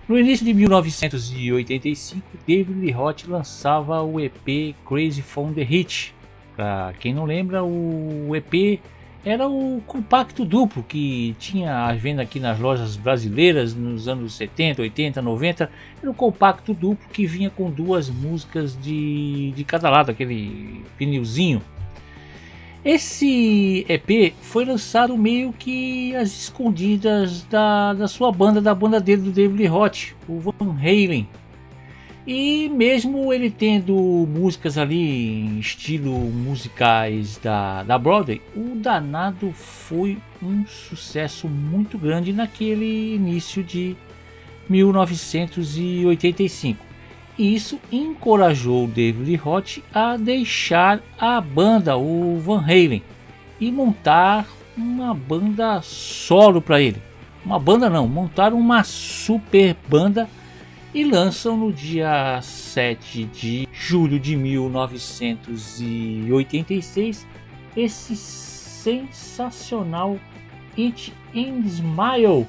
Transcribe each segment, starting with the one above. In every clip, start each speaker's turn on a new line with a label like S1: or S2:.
S1: No início de 1985, David Lee Roth lançava o EP Crazy from the Heat. Para quem não lembra, o EP era o compacto duplo que tinha à venda aqui nas lojas brasileiras nos anos 70, 80, 90. Era o compacto duplo que vinha com duas músicas de cada lado, aquele vinilzinho. Esse EP foi lançado meio que às escondidas da sua banda, da banda dele, do David Lee Roth, o Van Halen. E mesmo ele tendo músicas ali em estilo musicais da Broadway, o danado foi um sucesso muito grande naquele início de 1985. E isso encorajou David Lee Roth a deixar a banda, o Van Halen, e montar uma banda solo para ele. Uma banda não, montaram uma super banda e lançam no dia 7 de julho de 1986 esse sensacional It and Smile.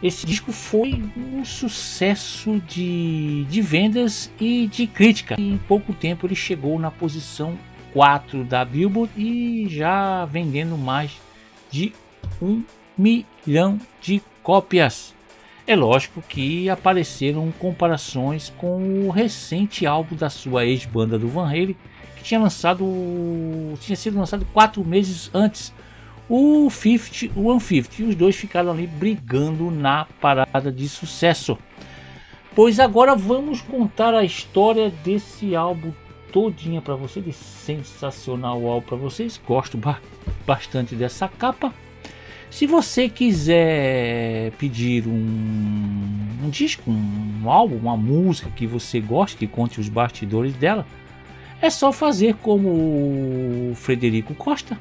S1: Esse disco foi um sucesso de vendas e de crítica. Em pouco tempo ele chegou na posição 4 da Billboard e já vendendo mais de 1 milhão de cópias. É lógico que apareceram comparações com o recente álbum da sua ex-banda do Van Halen, que tinha sido lançado 4 meses antes, o 150, e os dois ficaram ali brigando na parada de sucesso. Pois agora vamos contar a história desse álbum todinha para você, de sensacional álbum para vocês. Gosto bastante dessa capa. Se você quiser pedir um disco, um álbum, uma música que você goste, que conte os bastidores dela, é só fazer como o Frederico Costa,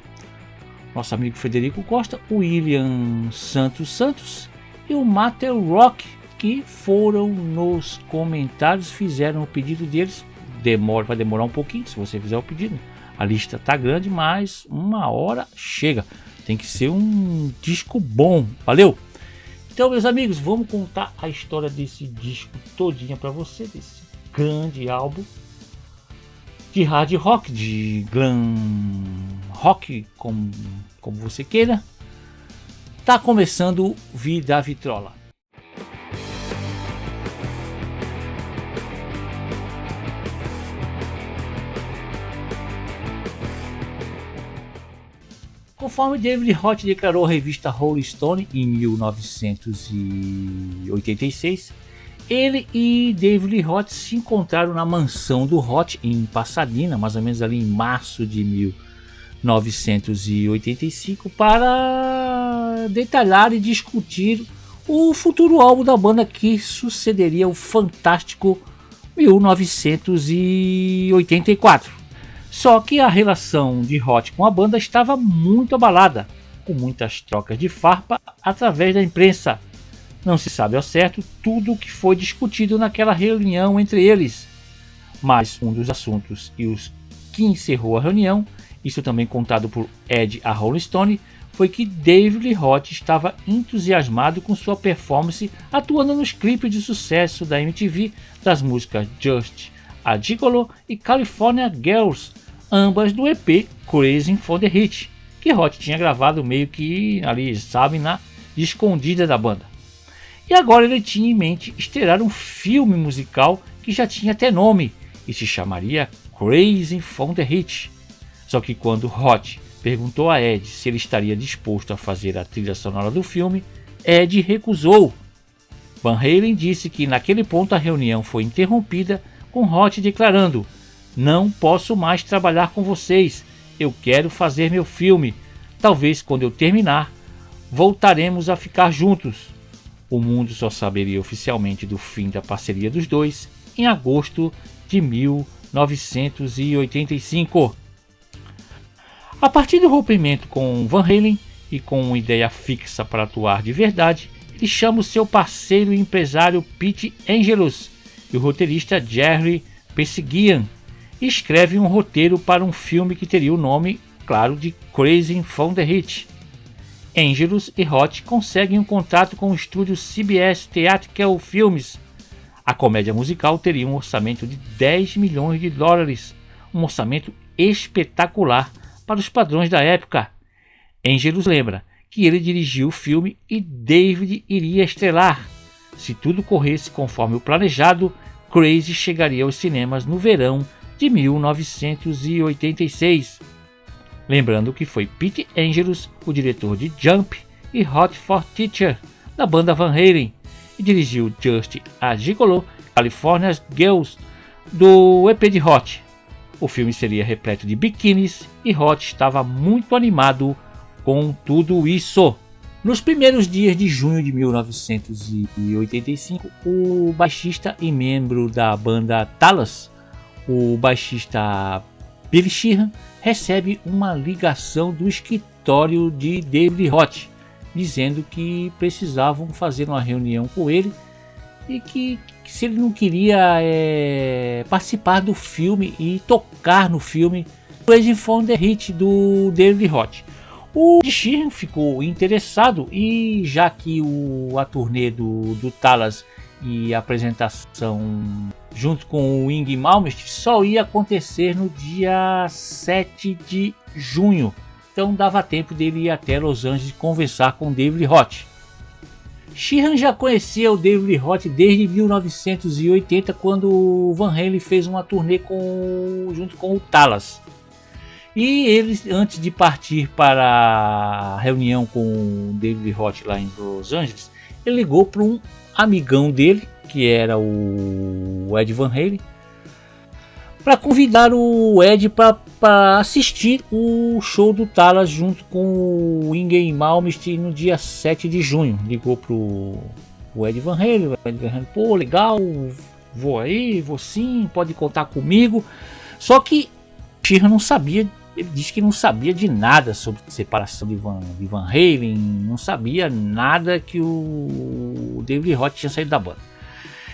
S1: nosso amigo Frederico Costa, o William Santos e o Matter Rock, que foram nos comentários, fizeram o pedido deles. Vai demorar um pouquinho se você fizer o pedido. A lista tá grande, mas uma hora chega. Tem que ser um disco bom. Valeu? Então, meus amigos, vamos contar a história desse disco todinha para você, desse grande álbum de hard rock, de glam rock, como você queira. Tá começando Vida Vitrola. Conforme David Roth declarou à revista Rolling Stone em 1986, ele e David Lee Roth se encontraram na mansão do Roth em Pasadena, mais ou menos ali em março de 1985, para detalhar e discutir o futuro álbum da banda que sucederia o fantástico 1984. Só que a relação de Roth com a banda estava muito abalada, com muitas trocas de farpa através da imprensa. Não se sabe ao certo tudo o que foi discutido naquela reunião entre eles, mas um dos assuntos e os que encerrou a reunião, isso também contado por Ed a Rolling Stone, foi que David Lee Roth estava entusiasmado com sua performance atuando nos clipes de sucesso da MTV das músicas Just a Gigolo e California Girls, ambas do EP Crazy for the Heat, que Roth tinha gravado meio que ali, sabe, na escondida da banda. E agora ele tinha em mente estrear um filme musical que já tinha até nome e se chamaria Crazy for the Heat. Só que quando Roth perguntou a Ed se ele estaria disposto a fazer a trilha sonora do filme, Ed recusou. Van Halen disse que naquele ponto a reunião foi interrompida, com Roth declarando: "Não posso mais trabalhar com vocês, eu quero fazer meu filme. Talvez quando eu terminar, voltaremos a ficar juntos." O mundo só saberia oficialmente do fim da parceria dos dois em agosto de 1985. A partir do rompimento com Van Halen e com uma ideia fixa para atuar de verdade, ele chama o seu parceiro e empresário Pete Angelus e o roteirista Jerry Persigian e escreve um roteiro para um filme que teria o nome, claro, de Crazy for the Heat. Angelus e Hot conseguem um contrato com o estúdio CBS Theatrical Films. A comédia musical teria um orçamento de $10 milhões, um orçamento espetacular para os padrões da época. Angelus lembra que ele dirigiu o filme e David iria estrelar. Se tudo corresse conforme o planejado, Crazy chegaria aos cinemas no verão de 1986. Lembrando que foi Pete Angelus, o diretor de Jump e Hot for Teacher, da banda Van Halen, e dirigiu Just a Gigolo, California Girls, do EP de Hot. O filme seria repleto de biquínis e Hot estava muito animado com tudo isso. Nos primeiros dias de junho de 1985, o baixista e membro da banda Talas, o baixista Billy Sheehan, recebe uma ligação do escritório de David Hot, dizendo que precisavam fazer uma reunião com ele e que se ele não queria participar do filme e tocar no filme Crazy for the Hit do David Hot. O Sheehan ficou interessado e já que a turnê do Talas e a apresentação junto com o Yngwie Malmsteen só ia acontecer no dia 7 de junho. Então dava tempo dele ir até Los Angeles conversar com David Hot. Sheehan já conhecia o David Hot desde 1980, quando o Van Halen fez uma turnê junto com o Talas. E ele, antes de partir para a reunião com o David Hot lá em Los Angeles, ele ligou para um amigão dele, que era o Ed Van Halen, para convidar o Ed para assistir o show do Talas junto com o Yngwie Malmsteen no dia 7 de junho. Ligou para o Ed Van Halen, pô, legal, vou aí, vou sim, pode contar comigo. Só que Sheehan não sabia. Ele disse que não sabia de nada sobre separação de Van Halen, não sabia nada que o David Hot tinha saído da banda.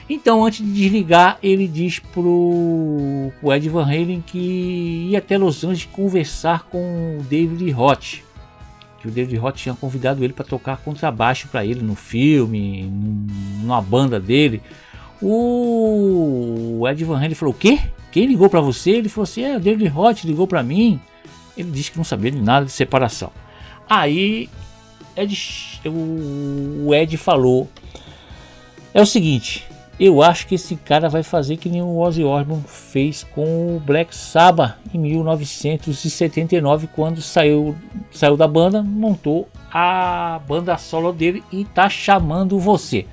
S1: Então, antes de desligar, ele diz pro Ed Van Halen que ia até Los Angeles conversar com o David Hot, que o David Hot tinha convidado ele para tocar contrabaixo para ele no filme, numa banda dele. O Ed Van Halen falou: o quê? Quem ligou para você? Ele falou assim: o David Hot ligou para mim. Ele disse que não sabia de nada de separação. Aí o Ed falou: é o seguinte, eu acho que esse cara vai fazer que nem o Ozzy Osbourne fez com o Black Sabbath em 1979, quando saiu da banda, montou a banda solo dele e tá chamando você.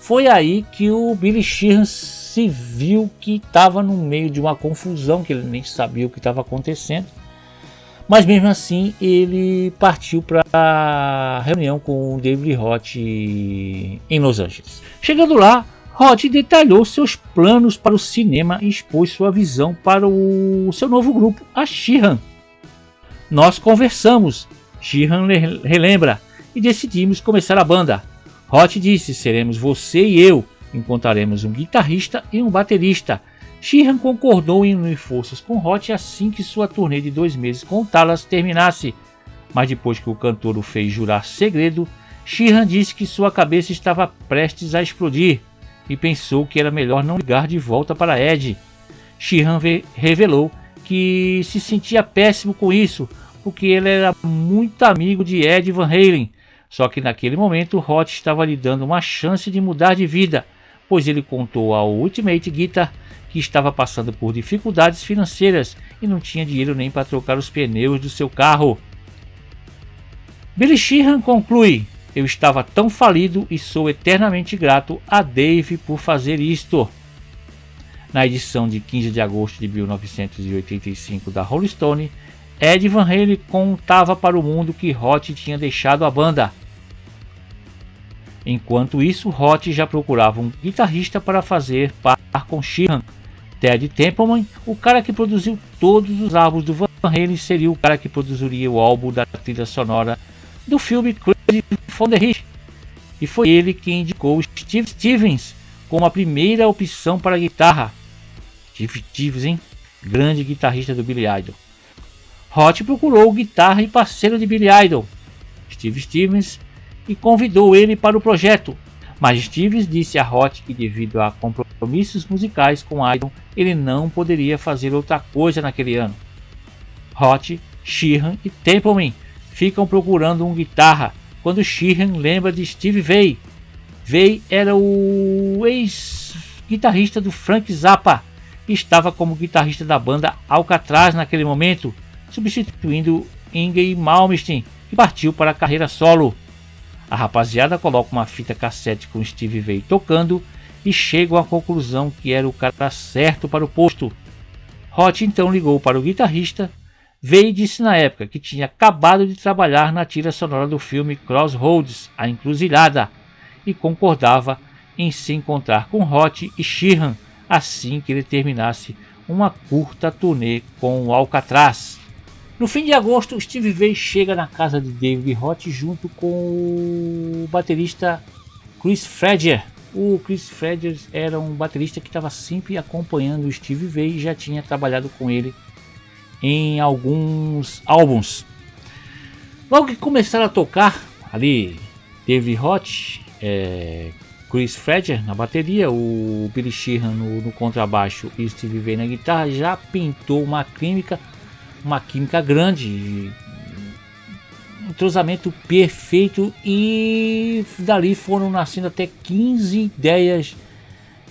S1: Foi aí que o Billy Sheehan se viu que estava no meio de uma confusão, que ele nem sabia o que estava acontecendo. Mas mesmo assim ele partiu para a reunião com o David Hot em Los Angeles. Chegando lá, Hot detalhou seus planos para o cinema e expôs sua visão para o seu novo grupo, a Sheehan. Nós conversamos, Sheehan relembra, e decidimos começar a banda. Hot disse: seremos você e eu, encontraremos um guitarrista e um baterista. Sheehan concordou em unir forças com Hot assim que sua turnê de 2 meses com o Talas terminasse. Mas depois que o cantor o fez jurar segredo, Sheehan disse que sua cabeça estava prestes a explodir e pensou que era melhor não ligar de volta para Ed. Sheehan revelou que se sentia péssimo com isso, porque ele era muito amigo de Ed Van Halen. Só que naquele momento Hot estava lhe dando uma chance de mudar de vida, pois ele contou ao Ultimate Guitar que estava passando por dificuldades financeiras e não tinha dinheiro nem para trocar os pneus do seu carro. Billy Sheehan conclui: eu estava tão falido e sou eternamente grato a Dave por fazer isto. Na edição de 15 de agosto de 1985 da Rolling Stone, Ed Van Halen contava para o mundo que Hot tinha deixado a banda. Enquanto isso, Hot já procurava um guitarrista para fazer par com Sheehan. Ted Templeman, o cara que produziu todos os álbuns do Van Halen, seria o cara que produziria o álbum da trilha sonora do filme Crazy for the Hit. E foi ele quem indicou Steve Stevens como a primeira opção para a guitarra. Steve Stevens, hein? Grande guitarrista do Billy Idol. Hot procurou o guitarra e parceiro de Billy Idol, Steve Stevens, e convidou ele para o projeto. Mas Stevens disse a Roth que, devido a compromissos musicais com Iron, ele não poderia fazer outra coisa naquele ano. Roth, Sheehan e Templeman ficam procurando um guitarra quando Sheehan lembra de Steve Vai. Vai era o ex-guitarrista do Frank Zappa e estava como guitarrista da banda Alcatraz naquele momento, substituindo Yngwie Malmsteen, que partiu para a carreira solo. A rapaziada coloca uma fita cassete com Steve Vai tocando e chegam à conclusão que era o cara certo para o posto. Roth então ligou para o guitarrista. Vai disse na época que tinha acabado de trabalhar na trilha sonora do filme Crossroads, A Encruzilhada, e concordava em se encontrar com Roth e Sheehan assim que ele terminasse uma curta turnê com o Alcatraz. No fim de agosto, Steve Vai chega na casa de David Roth junto com o baterista Chris Fredger. O Chris Fredger era um baterista que estava sempre acompanhando o Steve Vai e já tinha trabalhado com ele em alguns álbuns. Logo que começaram a tocar ali, David Roth, Chris Fredger na bateria, o Billy Sheehan no contrabaixo e Steve Vai na guitarra, já pintou uma química grande, um entrosamento perfeito, e dali foram nascendo até 15 ideias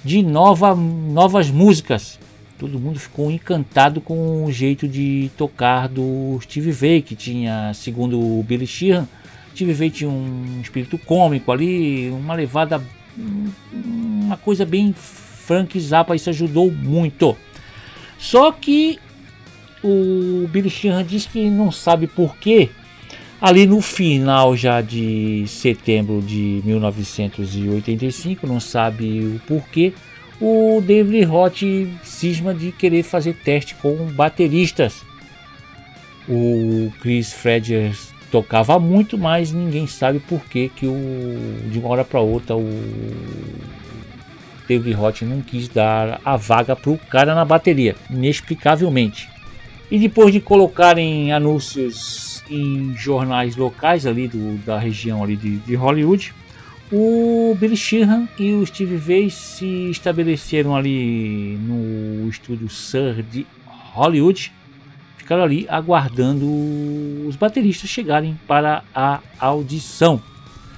S1: de novas músicas. Todo mundo ficou encantado com o jeito de tocar do Steve Vai, que tinha, segundo o Billy Sheehan, Steve Vai tinha um espírito cômico ali, uma levada, uma coisa bem Frank Zappa, isso ajudou muito. Só que o Billy Sheehan diz que não sabe porquê. Ali no final já de setembro de 1985, não sabe o porquê, o David Roth cisma de querer fazer teste com bateristas. O Chris Fredger tocava muito, mas ninguém sabe porquê que de uma hora para outra o David Roth não quis dar a vaga para o cara na bateria, inexplicavelmente. E depois de colocarem anúncios em jornais locais ali da região ali de Hollywood, o Billy Sheehan e o Steve Vai se estabeleceram ali no estúdio Sur de Hollywood, ficaram ali aguardando os bateristas chegarem para a audição.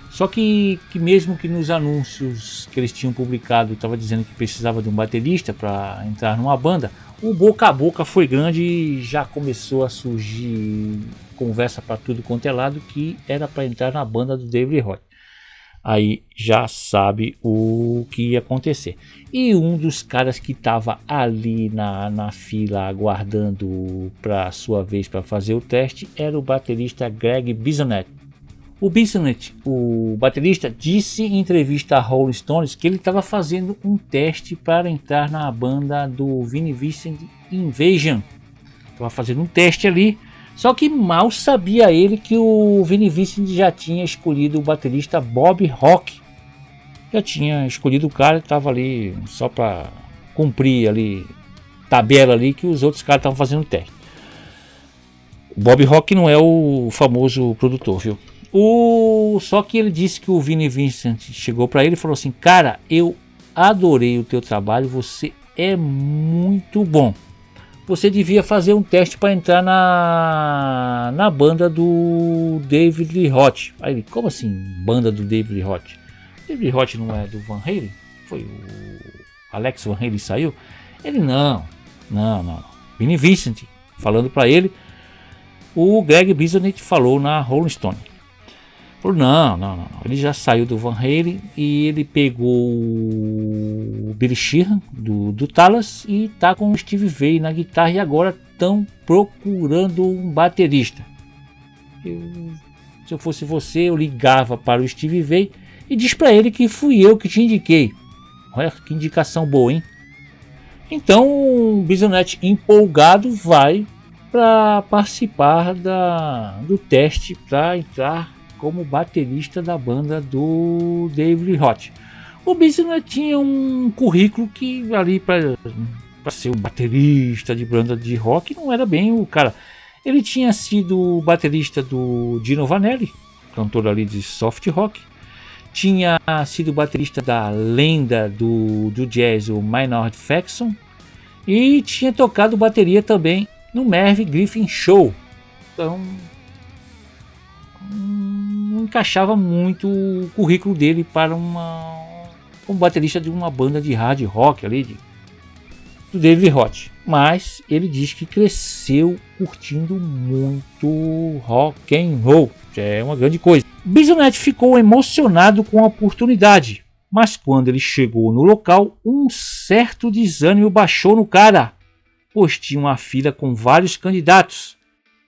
S1: Só que mesmo que nos anúncios que eles tinham publicado estava dizendo que precisava de um baterista para entrar numa banda, o boca a boca foi grande e já começou a surgir conversa para tudo quanto é lado que era para entrar na banda do David Roth. Aí já sabe o que ia acontecer. E um dos caras que estava ali na fila aguardando para sua vez para fazer o teste era o baterista Greg Bissonette. O Bissonette, o baterista, disse em entrevista a Rolling Stones que ele estava fazendo um teste para entrar na banda do Vinnie Vincent Invasion. Estava fazendo um teste ali. Só que mal sabia ele que o Vinnie Vincent já tinha escolhido o baterista Bob Rock. Já tinha escolhido o cara que estava ali só para cumprir ali tabela ali que os outros caras estavam fazendo teste. O Bob Rock não é o famoso produtor, viu? Só que ele disse que o Vinnie Vincent chegou para ele e falou assim: cara, eu adorei o teu trabalho, você é muito bom. Você devia fazer um teste para entrar na banda do David Roth. Aí ele, como assim, banda do David Roth? David Roth não é do Van Halen? Foi o Alex Van Halen saiu? Ele, não. Vinnie Vincent, falando para ele, o Greg Bissonette falou na Rolling Stone. Falou, não. Ele já saiu do Van Halen e ele pegou o Billy Sheehan do Talas e tá com o Steve Vai na guitarra e agora estão procurando um baterista. Se eu fosse você, eu ligava para o Steve Vai e diz para ele que fui eu que te indiquei. Olha que indicação boa, hein? Então o Bissonette, empolgado, vai para participar do teste para entrar como baterista da banda do David Roth. O Bissonette tinha um currículo que ali para ser um baterista de banda de rock não era bem o cara. Ele tinha sido baterista do Dino Vanelli, cantor ali de soft rock. Tinha sido baterista da lenda do jazz, o Maynard Faxon. E tinha tocado bateria também no Merv Griffin Show. Então não encaixava muito o currículo dele para como baterista de uma banda de hard rock ali, do David Roth. Mas ele diz que cresceu curtindo muito rock and roll, que é uma grande coisa. Bisonet ficou emocionado com a oportunidade, mas quando ele chegou no local, um certo desânimo baixou no cara, pois tinha uma fila com vários candidatos.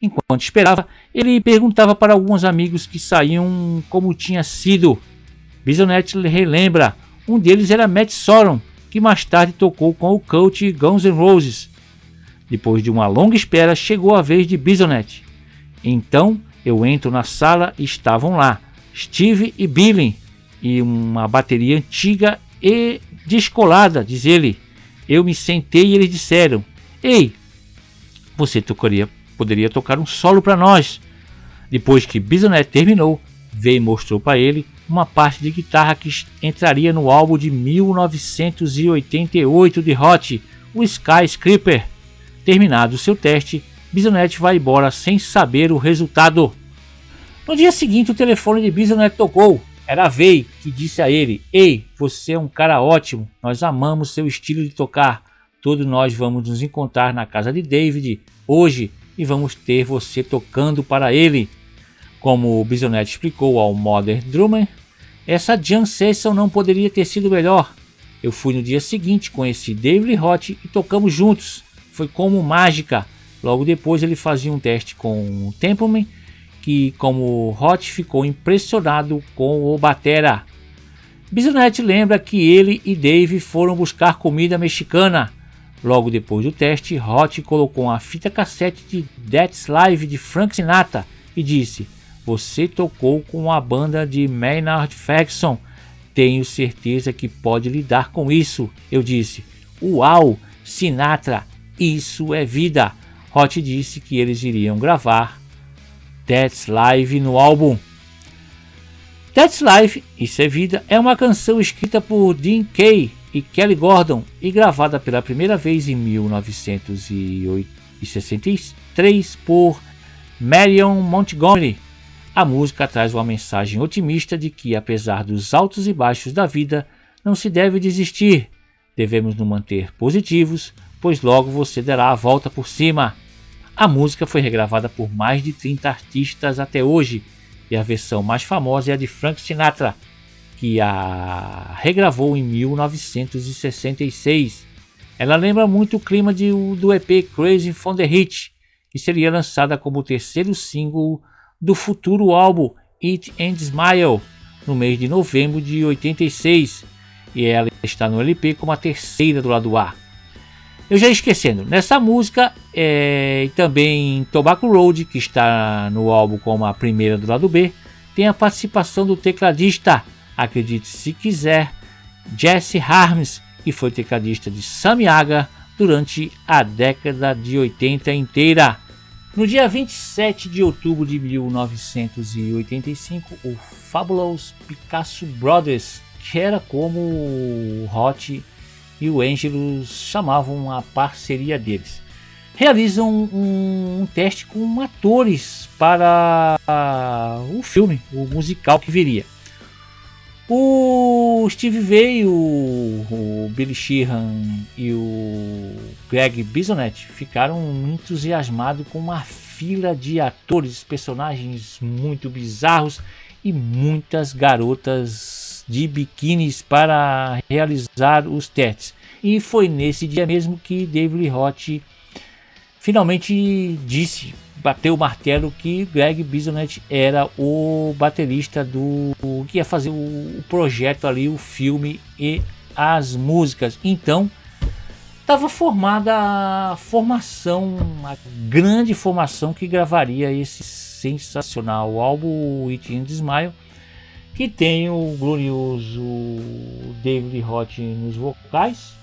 S1: Enquanto esperava, ele perguntava para alguns amigos que saíam como tinha sido. Bisonet relembra, um deles era Matt Sorum, que mais tarde tocou com o cult Guns N' Roses. Depois de uma longa espera, chegou a vez de Bisonet. Então eu entro na sala e estavam lá Steve e Billy, e uma bateria antiga e descolada, diz ele. Eu me sentei e eles disseram: "Ei, você poderia tocar um solo para nós." Depois que Bisonet terminou, veio e mostrou para ele uma parte de guitarra que entraria no álbum de 1988 de Hot, o Skyscraper. Terminado seu teste, Bisonet vai embora sem saber o resultado. No dia seguinte, o telefone de Bisonet tocou. Era a Vey, que disse a ele: "Ei, você é um cara ótimo, nós amamos seu estilo de tocar. Todos nós vamos nos encontrar na casa de David hoje e vamos ter você tocando para ele." Como o Bisonet explicou ao Modern Drummer, essa jam session não poderia ter sido melhor. Eu fui no dia seguinte, conheci David Roth e tocamos juntos. Foi como mágica. Logo depois ele fazia um teste com o Templeman, que como Roth ficou impressionado com o batera. Bisonet lembra que ele e Dave foram buscar comida mexicana. Logo depois do teste, Roth colocou uma fita cassete de That's Live de Frank Sinatra e disse: "Você tocou com a banda de Maynard Faxon. Tenho certeza que pode lidar com isso." Eu disse: "Uau, Sinatra, isso é vida." Roth disse que eles iriam gravar That's Live no álbum. That's Life, Isso é Vida, é uma canção escrita por Dean Kaye e Kelly Gordon e gravada pela primeira vez em 1963 por Marion Montgomery. A música traz uma mensagem otimista de que, apesar dos altos e baixos da vida, não se deve desistir. Devemos nos manter positivos, pois logo você dará a volta por cima. A música foi regravada por mais de 30 artistas até hoje, e a versão mais famosa é a de Frank Sinatra, que a regravou em 1966. Ela lembra muito o clima do EP Crazy from the Heat, que seria lançada como o terceiro single do futuro álbum Eat and Smile, no mês de novembro de 86, e ela está no LP como a terceira do lado A. Eu já esquecendo, nessa música e também Tobacco Road, que está no álbum como a primeira do lado B, tem a participação do tecladista, acredite se quiser, Jesse Harms, que foi tecladista de Sammy Hagar durante a década de 80 inteira. No dia 27 de outubro de 1985, o Fabulous Picasso Brothers, que era como o Roth e o Angelus chamavam a parceria deles, realizam um teste com atores para o filme, o musical que viria. O Steve Vai, o Billy Sheehan e o Greg Bisonet ficaram entusiasmados com uma fila de atores, personagens muito bizarros e muitas garotas de biquínis para realizar os testes. E foi nesse dia mesmo que David Roth finalmente bateu o martelo que Greg Bisonet era o baterista que ia fazer o projeto ali, o filme e as músicas. Então estava formada a grande formação que gravaria esse sensacional álbum It and Smile, que tem o glorioso David Roth nos vocais,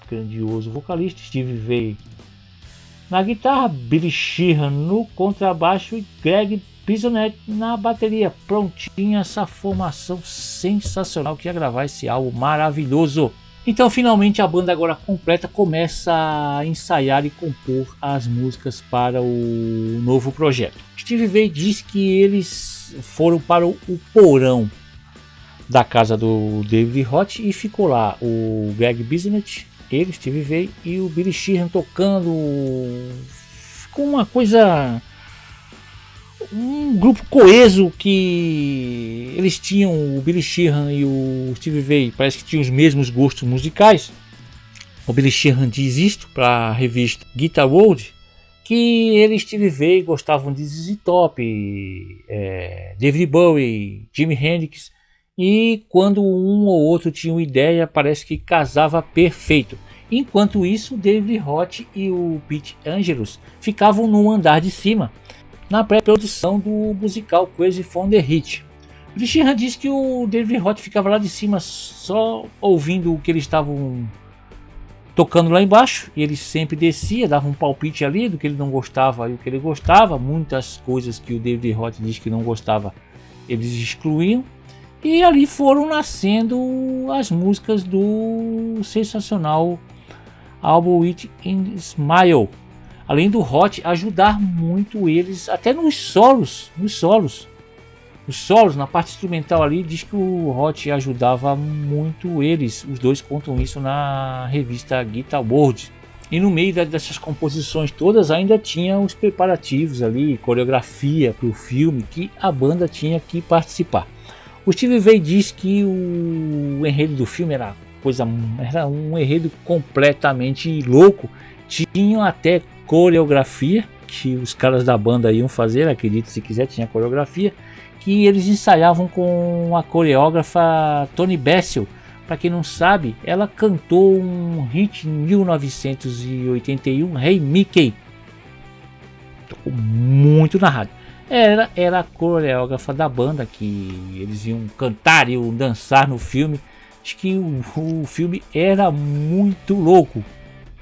S1: grandioso vocalista, Steve Vai na guitarra, Billy Sheehan no contrabaixo e Greg Bissonette na bateria. Prontinha essa formação sensacional que ia gravar esse álbum maravilhoso. Então finalmente a banda agora completa começa a ensaiar e compor as músicas para o novo projeto. Steve Vai diz que eles foram para o porão da casa do David Roth e ficou lá o Greg Bissonette, ele, Steve Vai e o Billy Sheehan tocando. Ficou uma coisa, um grupo coeso que eles tinham, o Billy Sheehan e o Steve Vai parece que tinham os mesmos gostos musicais. O Billy Sheehan diz isto para a revista Guitar World, que ele e Steve Vai gostavam de ZZ Top, David Bowie, Jimi Hendrix, e quando um ou outro tinha uma ideia parece que casava perfeito. Enquanto isso, o David Roth e o Pete Angelus ficavam no andar de cima, na pré-produção do musical Crazy for the Hit. O Sheehan disse que o David Roth ficava lá de cima só ouvindo o que eles estavam tocando lá embaixo, e ele sempre descia, dava um palpite ali do que ele não gostava e o que ele gostava. Muitas coisas que o David Roth disse que não gostava, eles excluíam. E ali foram nascendo as músicas do sensacional álbum It in Smile. Além do Roth ajudar muito eles, até nos solos, na parte instrumental ali, diz que o Roth ajudava muito eles. Os dois contam isso na revista Guitar World. E no meio dessas composições todas ainda tinha os preparativos ali, coreografia para o filme que a banda tinha que participar. O Steve Vai diz que o enredo do filme era um enredo completamente louco. Tinham até coreografia que os caras da banda iam fazer, acredito se quiser, tinha coreografia que eles ensaiavam com a coreógrafa Toni Basil. Para quem não sabe, ela cantou um hit em 1981, Hey Mickey. Tocou muito na rádio. Era a coreógrafa da banda que eles iam cantar e iam dançar no filme. Acho que o filme era muito louco.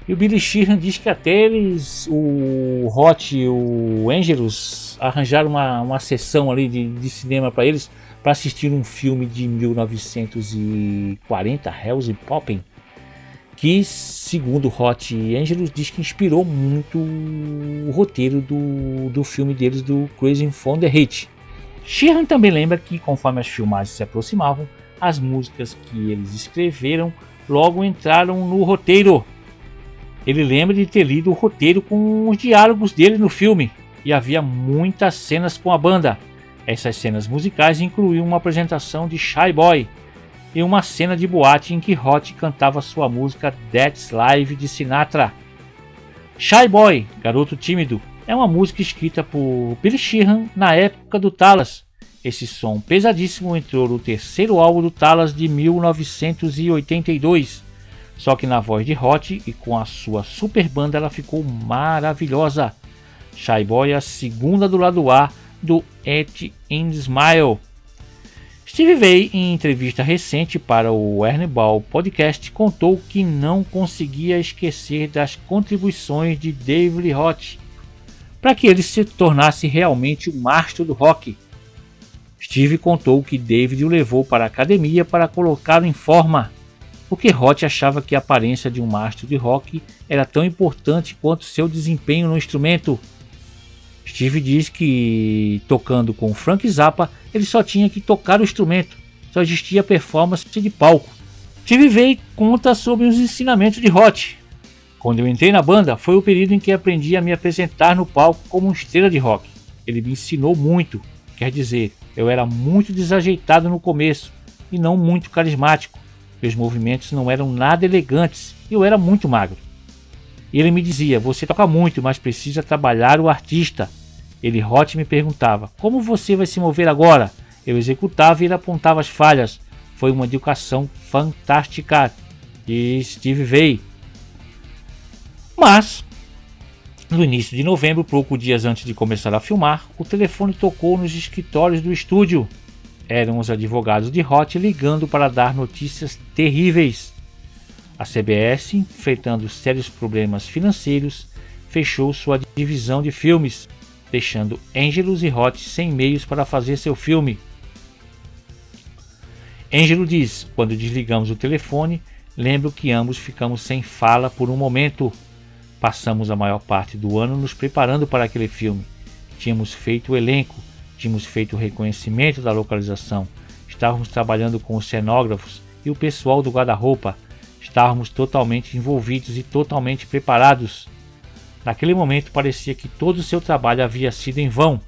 S1: E o Billy Sheehan diz que até eles, o Roth e o Angelus, arranjaram uma sessão ali de cinema para eles, para assistir um filme de 1940, Hell's Poppin', que segundo Roth e Angelus diz que inspirou muito o roteiro do filme deles, do Crazy for the Hit. Sheehan também lembra que conforme as filmagens se aproximavam, as músicas que eles escreveram logo entraram no roteiro. Ele lembra de ter lido o roteiro com os diálogos dele no filme, e havia muitas cenas com a banda. Essas cenas musicais incluíam uma apresentação de Shy Boy e uma cena de boate em que Roth cantava sua música That's Live de Sinatra. Shy Boy, Garoto Tímido, é uma música escrita por Billy Sheehan na época do Talas. Esse som pesadíssimo entrou no terceiro álbum do Talas de 1982. Só que na voz de Roth e com a sua super banda ela ficou maravilhosa. Shy Boy é a segunda do lado A do It in Smile. Steve Vai, em entrevista recente para o Ernie Ball Podcast, contou que não conseguia esquecer das contribuições de David Roth para que ele se tornasse realmente um mastro do rock. Steve contou que David o levou para a academia para colocá-lo em forma, porque Roth achava que a aparência de um mastro de rock era tão importante quanto seu desempenho no instrumento. Steve diz que, tocando com Frank Zappa, ele só tinha que tocar o instrumento, só existia performance de palco. Steve Vai conta sobre os ensinamentos de Roth. Quando eu entrei na banda, foi o período em que aprendi a me apresentar no palco como uma estrela de rock. Ele me ensinou muito, quer dizer, eu era muito desajeitado no começo e não muito carismático. Meus movimentos não eram nada elegantes e eu era muito magro. Ele me dizia, você toca muito, mas precisa trabalhar o artista. Roth me perguntava, como você vai se mover agora? Eu executava e ele apontava as falhas. Foi uma educação fantástica de Steve Vai. Mas, no início de novembro, poucos dias antes de começar a filmar, o telefone tocou nos escritórios do estúdio. Eram os advogados de Roth ligando para dar notícias terríveis. A CBS, enfrentando sérios problemas financeiros, fechou sua divisão de filmes. deixando Angelus e Hot sem meios para fazer seu filme. Angelo diz: quando desligamos o telefone, lembro que ambos ficamos sem fala por um momento. Passamos a maior parte do ano nos preparando para aquele filme. Tínhamos feito o elenco, tínhamos feito o reconhecimento da localização, estávamos trabalhando com os cenógrafos e o pessoal do guarda-roupa, estávamos totalmente envolvidos e totalmente preparados. Naquele momento parecia que todo o seu trabalho havia sido em vão.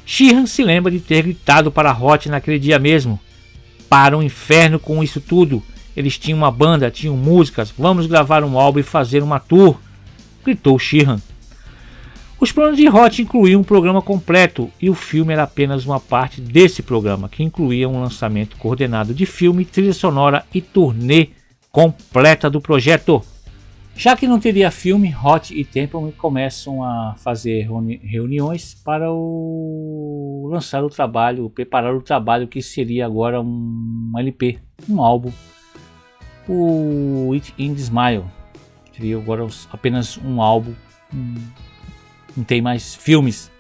S1: Sheehan se lembra de ter gritado para Hot naquele dia mesmo: para o inferno com isso tudo, eles tinham uma banda, tinham músicas, vamos gravar um álbum e fazer uma tour, gritou Sheehan. Os planos de Hot incluíam um programa completo e o filme era apenas uma parte desse programa, que incluía um lançamento coordenado de filme, trilha sonora e turnê completa do projeto. Já que não teria filme, Hot e Templeman começam a fazer reuniões para lançar o trabalho, preparar o trabalho que seria agora um LP, um álbum, o It in the Smile. Seria agora apenas um álbum, não tem mais filmes.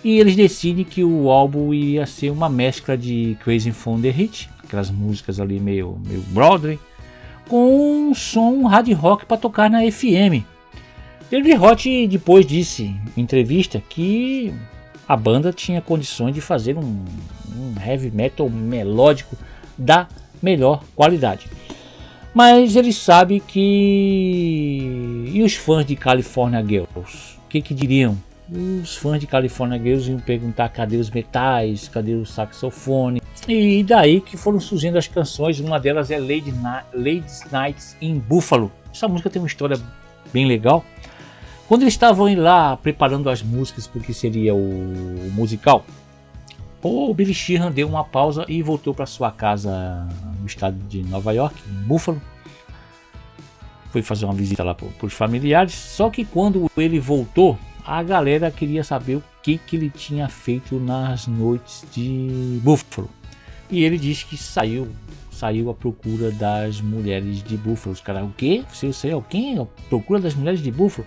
S1: E eles decidem que o álbum ia ser uma mescla de Crazy from the Hit, aquelas músicas ali meio Broadway, com um som hard rock para tocar na FM. David Roth depois disse em entrevista que a banda tinha condições de fazer um heavy metal melódico da melhor qualidade. Mas ele sabe que... E os fãs de California Girls? O que diriam? Os fãs de California Girls iam perguntar cadê os metais, cadê o saxofone. E daí que foram surgindo as canções. Uma delas é Ladies Nights in Buffalo. Essa música tem uma história bem legal. Quando eles estavam lá preparando as músicas porque seria o musical, o Billy Sheehan deu uma pausa e voltou para sua casa no estado de Nova York, em Buffalo. Foi fazer uma visita lá para os familiares. Só que quando ele voltou, a galera queria saber o que ele tinha feito nas noites de Buffalo. E ele disse que saiu à procura das mulheres de Buffalo. Os caras, o quê? Você saiu quem? A procura das mulheres de Buffalo?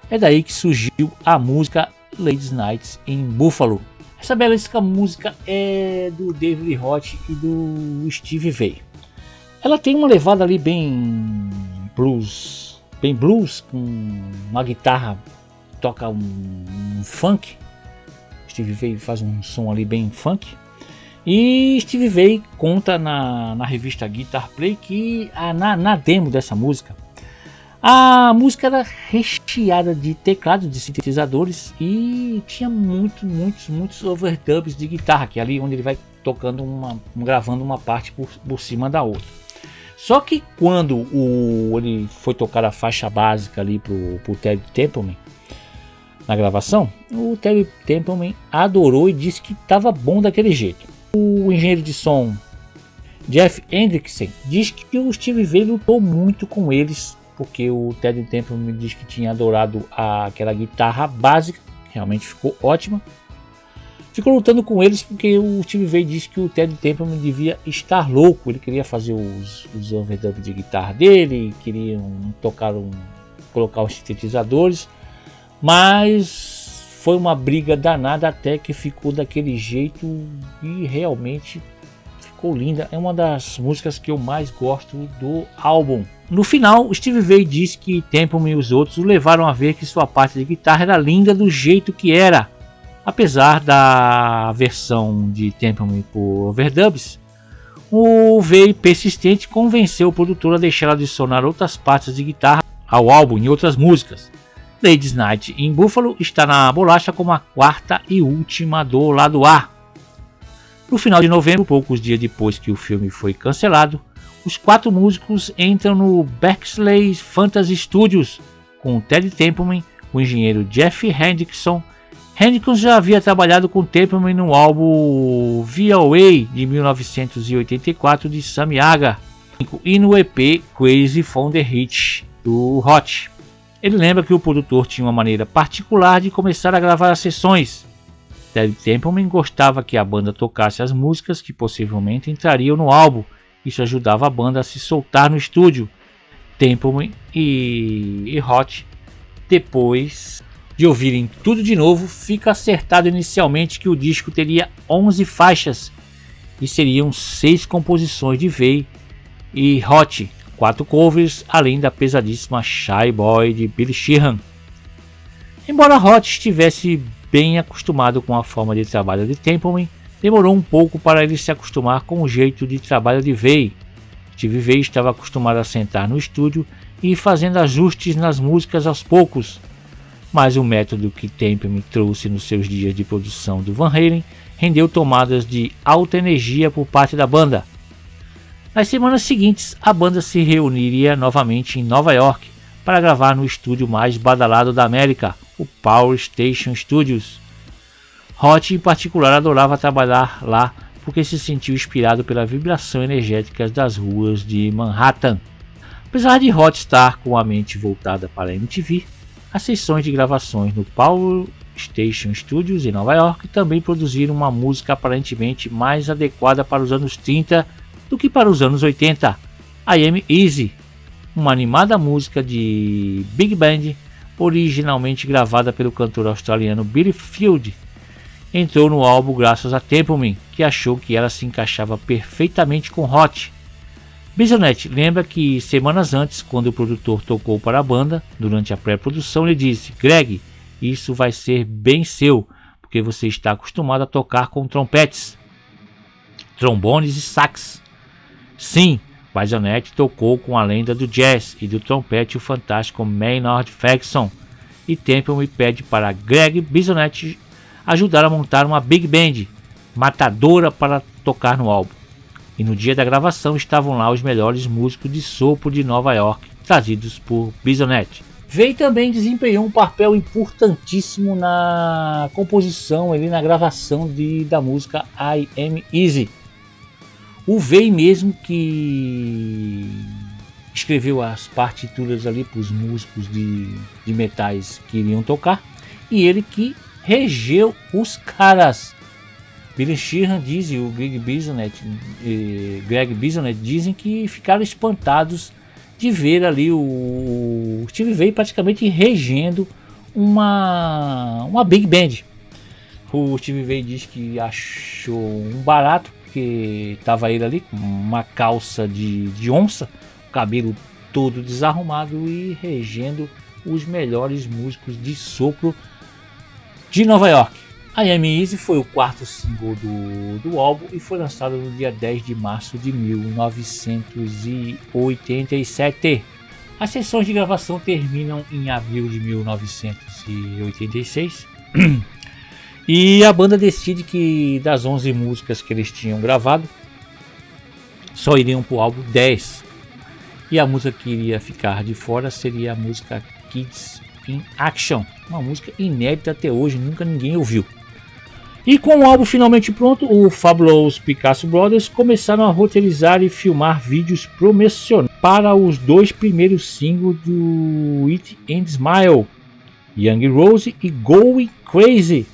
S1: É daí que surgiu a música Ladies Nights in Buffalo. Essa belíssima música é do David Roth e do Steve Vai. Ela tem uma levada ali bem blues, com uma guitarra, toca um funk. Steve Vai faz um som ali bem funk. E Steve Vai conta na revista Guitar Play que na demo dessa música, a música era recheada de teclados, de sintetizadores e tinha muitos overdubs de guitarra, que é ali onde ele vai tocando gravando uma parte por cima da outra. Só que quando ele foi tocar a faixa básica ali pro Terry Templeman na gravação, o Terry Templeman adorou e disse que estava bom daquele jeito. O engenheiro de som Jeff Hendrickson diz que o Steve Vai lutou muito com eles, porque o Terry Templeman diz que tinha adorado aquela guitarra básica, realmente ficou ótima. Ficou lutando com eles porque o Steve Vai disse que o Terry Templeman devia estar louco. Ele queria fazer os overdubs de guitarra dele, queria colocar os sintetizadores, mas foi uma briga danada até que ficou daquele jeito e realmente ficou linda. É uma das músicas que eu mais gosto do álbum. No final, Steve Vai disse que Templeman e os outros o levaram a ver que sua parte de guitarra era linda do jeito que era. Apesar da versão de Templeman por overdubs, o Vai persistente convenceu o produtor a deixar adicionar outras partes de guitarra ao álbum em outras músicas. Ladies Night in Buffalo está na bolacha como a quarta e última do lado A. No final de novembro, poucos dias depois que o filme foi cancelado, os 4 músicos entram no Bexley Fantasy Studios com Terry Templeman, o engenheiro Jeff Hendrickson. Hendrickson já havia trabalhado com Templeman no álbum VOA de 1984 de Sammy Hagar e no EP Crazy from the Hit do Hot. Ele lembra que o produtor tinha uma maneira particular de começar a gravar as sessões. Terry Templeman gostava que a banda tocasse as músicas que possivelmente entrariam no álbum. Isso ajudava a banda a se soltar no estúdio. Templeman e Hot depois de ouvirem tudo de novo, fica acertado inicialmente que o disco teria 11 faixas e seriam 6 composições de Vai e Hot, 4 covers, além da pesadíssima Shy Boy de Billy Sheehan. Embora Hot estivesse bem acostumado com a forma de trabalho de Templeman, demorou um pouco para ele se acostumar com o jeito de trabalho de Vai. Steve Vai estava acostumado a sentar no estúdio e ir fazendo ajustes nas músicas aos poucos, mas o método que Templeman trouxe nos seus dias de produção do Van Halen rendeu tomadas de alta energia por parte da banda. Nas semanas seguintes, a banda se reuniria novamente em Nova York para gravar no estúdio mais badalado da América, o Power Station Studios. Hot, em particular, adorava trabalhar lá porque se sentiu inspirado pela vibração energética das ruas de Manhattan. Apesar de Hot estar com a mente voltada para a MTV, as sessões de gravações no Power Station Studios em Nova York também produziram uma música aparentemente mais adequada para os anos 30 do que para os anos 80, I Am Easy, uma animada música de Big Band, originalmente gravada pelo cantor australiano Billy Field. Entrou no álbum graças a Templeman, que achou que ela se encaixava perfeitamente com Hot. Bissonette lembra que semanas antes, quando o produtor tocou para a banda, durante a pré-produção, ele disse: "Greg, isso vai ser bem seu, porque você está acostumado a tocar com trompetes, trombones e sax." Sim, Bissonette tocou com a lenda do jazz e do trompete, o fantástico Maynard Ferguson, e Templeman pede para Greg Bissonette ajudar a montar uma big band matadora para tocar no álbum. E no dia da gravação estavam lá os melhores músicos de sopro de Nova York, trazidos por Bissonette. Vai também desempenhou um papel importantíssimo na composição, na gravação da música I Am Easy. O Vai mesmo que escreveu as partituras ali para os músicos de metais que iriam tocar, e ele que regeu os caras. Billy Sheehan diz e o Greg Bissonette dizem que ficaram espantados de ver ali o Steve Vai praticamente regendo uma big band. O Steve Vai diz que achou um barato, porque estava ele ali com uma calça de onça, o cabelo todo desarrumado e regendo os melhores músicos de sopro de Nova York. I Am Easy foi o quarto single do álbum e foi lançado no dia 10 de março de 1987. As sessões de gravação terminam em abril de 1986 e a banda decide que das 11 músicas que eles tinham gravado, só iriam para o álbum 10. E a música que iria ficar de fora seria a música Kids in Action, uma música inédita até hoje, nunca ninguém ouviu. E com o álbum finalmente pronto, o Fabulous Picasso Brothers começaram a roteirizar e filmar vídeos promocionais para os 2 primeiros singles do It and Smile, Young Rose e Going Crazy.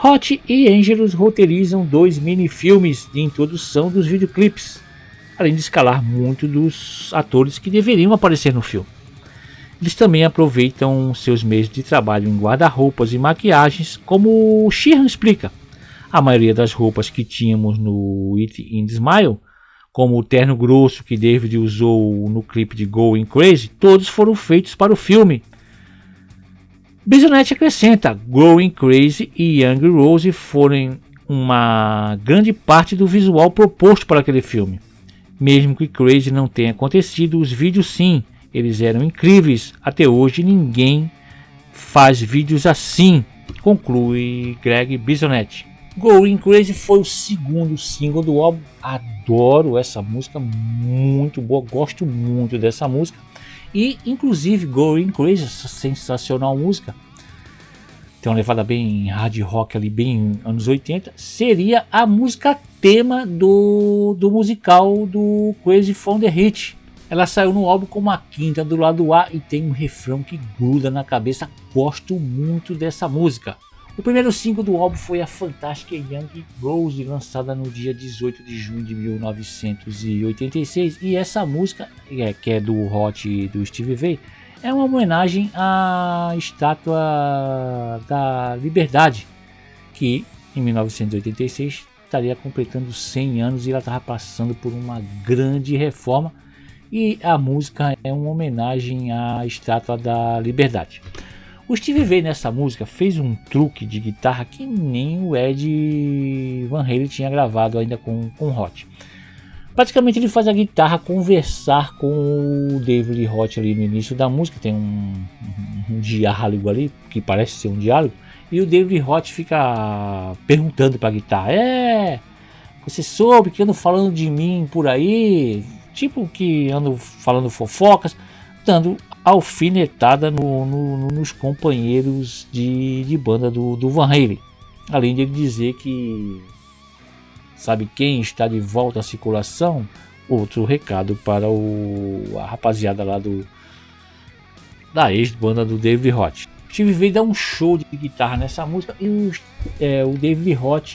S1: Hot e Angelus roteirizam 2 mini-filmes de introdução dos videoclipes, além de escalar muito dos atores que deveriam aparecer no filme. Eles também aproveitam seus meios de trabalho em guarda-roupas e maquiagens, como o Sheehan explica. A maioria das roupas que tínhamos no It and Smile, como o terno grosso que David usou no clipe de Going Crazy, todos foram feitos para o filme. Bissonette acrescenta: Going Crazy e Young Rose foram uma grande parte do visual proposto para aquele filme. Mesmo que Crazy não tenha acontecido, os vídeos sim, eles eram incríveis. Até hoje ninguém faz vídeos assim, conclui Greg Bissonette. Going Crazy foi o segundo single do álbum. Adoro essa música, muito boa, gosto muito dessa música. E inclusive Going Crazy, essa sensacional música, tem uma levada bem hard rock ali, bem anos 80, seria a música tema do musical do Crazy from the Hit. Ela saiu no álbum como a quinta do lado A e tem um refrão que gruda na cabeça. Gosto muito dessa música. O primeiro single do álbum foi a fantástica Young Rose, lançada no dia 18 de junho de 1986. E essa música, que é do Hot e do Steve Vai, é uma homenagem à Estátua da Liberdade, que em 1986 estaria completando 100 anos e ela estava passando por uma grande reforma, e a música é uma homenagem à Estátua da Liberdade. O Steve Vai nessa música fez um truque de guitarra que nem o Ed Van Halen tinha gravado ainda com Roth. Praticamente ele faz a guitarra conversar com o David Roth ali no início da música. Tem um diálogo ali, que parece ser um diálogo, e o David Roth fica perguntando para a guitarra: você soube que ando falando de mim por aí? Tipo que ando falando fofocas, dando alfinetada nos companheiros de banda do Van Halen. Além de ele dizer que sabe quem está de volta à circulação. Outro recado para a rapaziada lá da ex-banda do David Roth. Steve Vai dá um show de guitarra nessa música, e o David Roth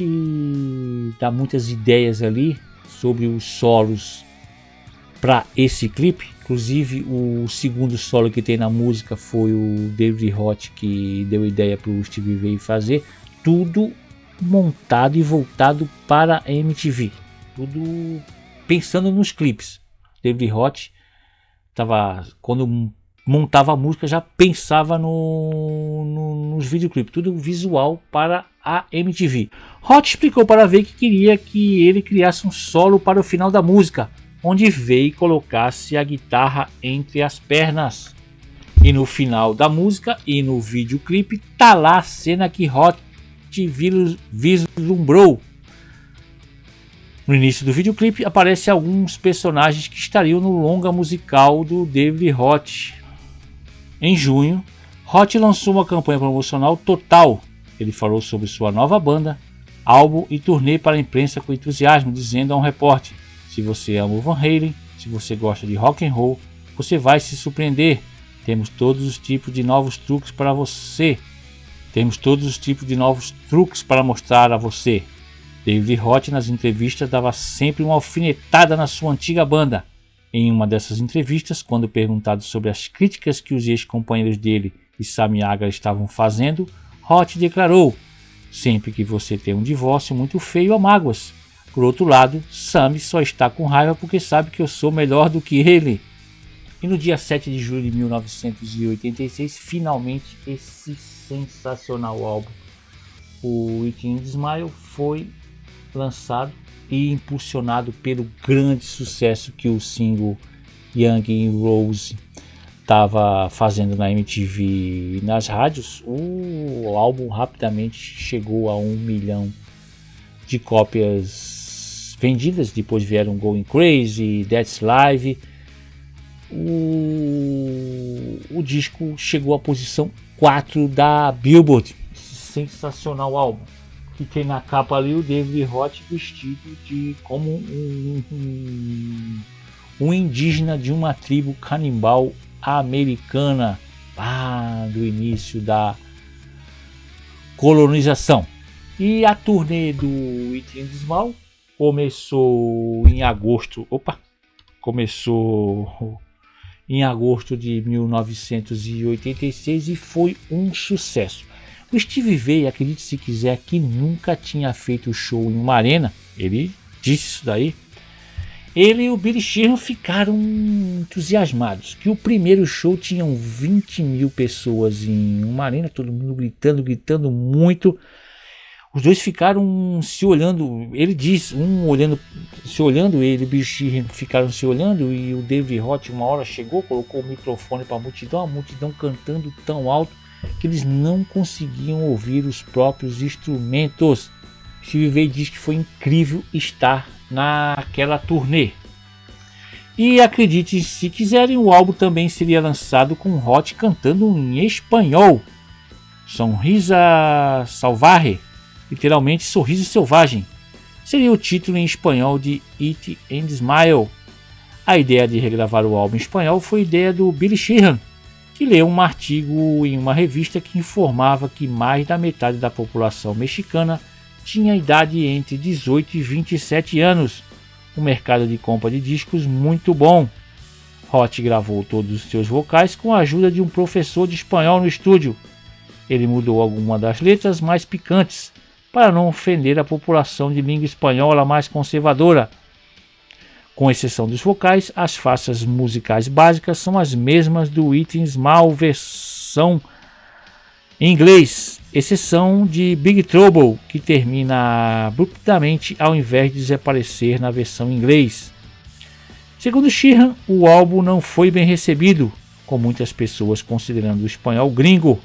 S1: dá muitas ideias ali sobre os solos para esse clipe. Inclusive o segundo solo que tem na música foi o David Roth que deu ideia para o Steve Vai fazer. Tudo montado e voltado para a MTV, tudo pensando nos clipes. David Roth quando montava a música, já pensava nos videoclipes, tudo visual para a MTV. Roth explicou para Vai que queria que ele criasse um solo para o final da música, onde Vai colocasse a guitarra entre as pernas. E no final da música e no videoclipe tá lá a cena que Roth vislumbrou. No início do videoclipe aparecem alguns personagens que estariam no longa musical do David Roth. Em junho, Roth lançou uma campanha promocional total. Ele falou sobre sua nova banda, álbum e turnê para a imprensa com entusiasmo, dizendo a um repórter: se você ama o Van Halen, se você gosta de rock and roll, você vai se surpreender. Temos todos os tipos de novos truques para você. Temos todos os tipos de novos truques para mostrar a você. David Roth nas entrevistas dava sempre uma alfinetada na sua antiga banda. Em uma dessas entrevistas, quando perguntado sobre as críticas que os ex-companheiros dele e Sammy Hagar estavam fazendo, Roth declarou: sempre que você tem um divórcio muito feio, há mágoas. Por outro lado, Sammy só está com raiva porque sabe que eu sou melhor do que ele. E no dia 7 de julho de 1986, finalmente esse sensacional álbum, o It Ends Smile, foi lançado e impulsionado pelo grande sucesso que o single Young Rose estava fazendo na MTV e nas rádios. O álbum rapidamente chegou a 1 milhão de cópias vendidas. Depois vieram Going Crazy, That's Live. O disco chegou à posição 4 da Billboard. Sensacional álbum, que tem na capa ali o David Roth vestido como um indígena de uma tribo canibal americana do início da colonização. E a turnê do It Ends Smile começou em agosto de 1986 e foi um sucesso. O Steve Vai, acredite se quiser, que nunca tinha feito show em uma arena. Ele disse isso daí. Ele e o Billy Sheehan ficaram entusiasmados, que o primeiro show tinham 20 mil pessoas em uma arena, todo mundo gritando muito. Os dois ficaram se olhando. Ele diz, ele e o Billy Sheehan ficaram se olhando, e o David Roth uma hora chegou, colocou o microfone para a multidão cantando tão alto que eles não conseguiam ouvir os próprios instrumentos. Steve Vai diz que foi incrível estar naquela turnê. E acredite se quiserem, o álbum também seria lançado com Roth cantando em espanhol. Sonrisa Salvaje, literalmente Sorriso Selvagem, seria o título em espanhol de It Ends Smile. A ideia de regravar o álbum em espanhol foi ideia do Billy Sheehan, que leu um artigo em uma revista que informava que mais da metade da população mexicana tinha idade entre 18 e 27 anos, um mercado de compra de discos muito bom. Roth gravou todos os seus vocais com a ajuda de um professor de espanhol no estúdio. Ele mudou algumas das letras mais picantes para não ofender a população de língua espanhola mais conservadora. Com exceção dos vocais, as faixas musicais básicas são as mesmas do It Ends Mal versão em inglês, exceção de Big Trouble, que termina abruptamente ao invés de desaparecer na versão em inglês. Segundo Sheehan, o álbum não foi bem recebido, com muitas pessoas considerando o espanhol gringo.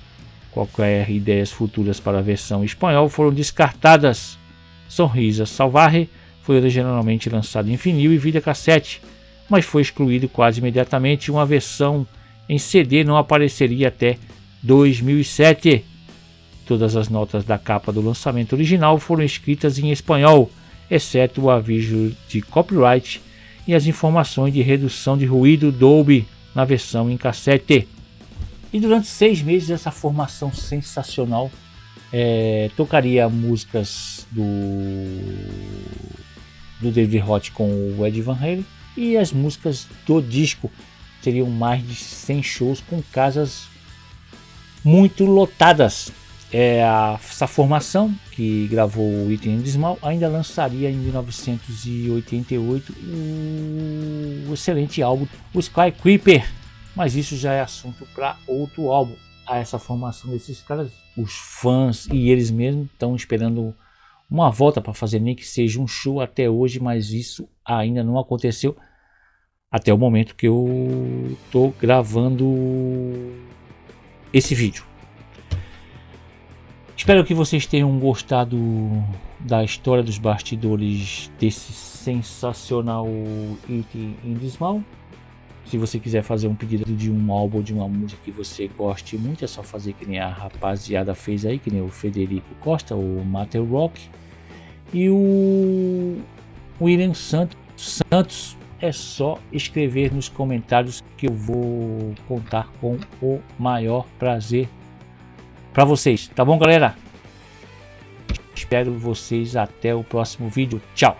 S1: Qualquer ideias futuras para a versão em espanhol foram descartadas. Sonrisa Salvaje foi originalmente lançado em vinil e videocassete, mas foi excluído quase imediatamente. Uma versão em CD não apareceria até 2007. Todas as notas da capa do lançamento original foram escritas em espanhol, exceto o aviso de copyright e as informações de redução de ruído Dolby na versão em cassete. E durante 6 meses essa formação sensacional tocaria músicas do David Roth com o Ed Van Halen, e as músicas do disco teriam mais de 100 shows com casas muito lotadas. Essa formação que gravou o It Ends Mal ainda lançaria em 1988 o excelente álbum o Skycreeper, mas isso já é assunto para outro álbum. Essa formação desses caras, os fãs e eles mesmos estão esperando uma volta para fazer nem que seja um show até hoje, mas isso ainda não aconteceu até o momento que eu estou gravando esse vídeo. Espero que vocês tenham gostado da história dos bastidores desse sensacional It Ends Mal. Se você quiser fazer um pedido de um álbum ou de uma música que você goste muito, é só fazer que nem a rapaziada fez aí, que nem o Federico Costa, o Matter Rock e o William Santos. É só escrever nos comentários que eu vou contar com o maior prazer para vocês, tá bom, galera? Espero vocês até o próximo vídeo. Tchau!